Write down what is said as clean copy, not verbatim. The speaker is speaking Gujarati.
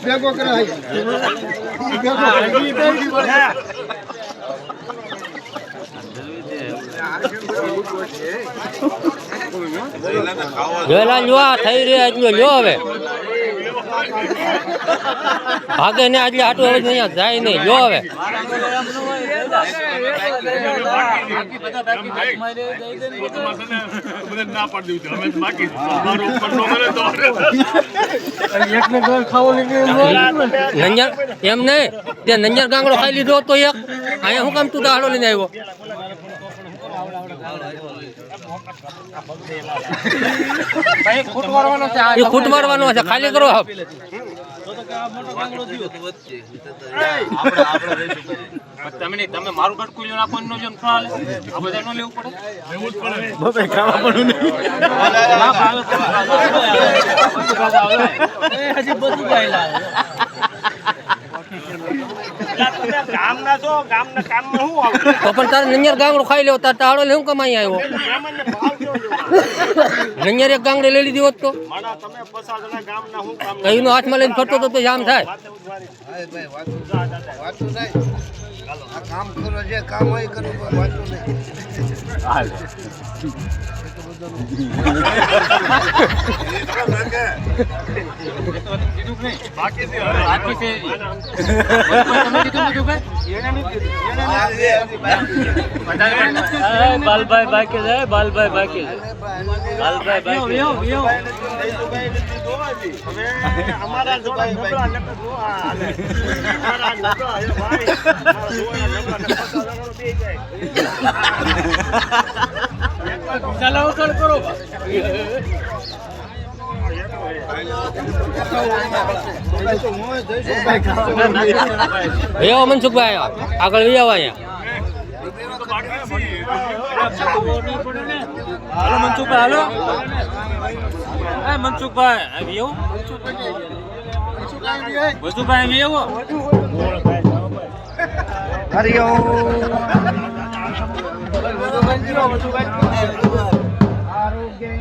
ભેગો કરાય વેલા લ્યો થઈ રહ્યા એટલું લ્યો હવે ભાગે ને આજે આટલું હવે અહીંયા જાય નહીં લ્યો હવે એમ નહીં તે નંજર ગાંગડો ખાઈ લીધો તો એક અહીંયા શું કામ તું દાડો લઈને આવ્યો ખૂટ મારવાનો છે ખાલી કરો તમે મારું કટકું લ્યો આપણને જો આ બધા નો લેવું પડે હજી બધું ગાયલા તો પણ તારે નંજર ગાંગડો ખાઈ લેવો તાર તાળો લેવું કમાઈ આવ્યો નંજર એક ગાંગડે લઈ લીધી હોત તો કઈનો હાથમાં લઈને ફરતો તો જામ થાય કામ કરો જે કામ હોય કરું વાંચું નહીં બાલભાઈ બાકી છે બાલભાઈ બાકી એવો મનસુખભાઈ આગળ વી આવા હાલો મનસુખભાઈ હાલો મનસુખભાઈ આવી એવું મનસુખભાઈ આવી એવું આરોગ્ય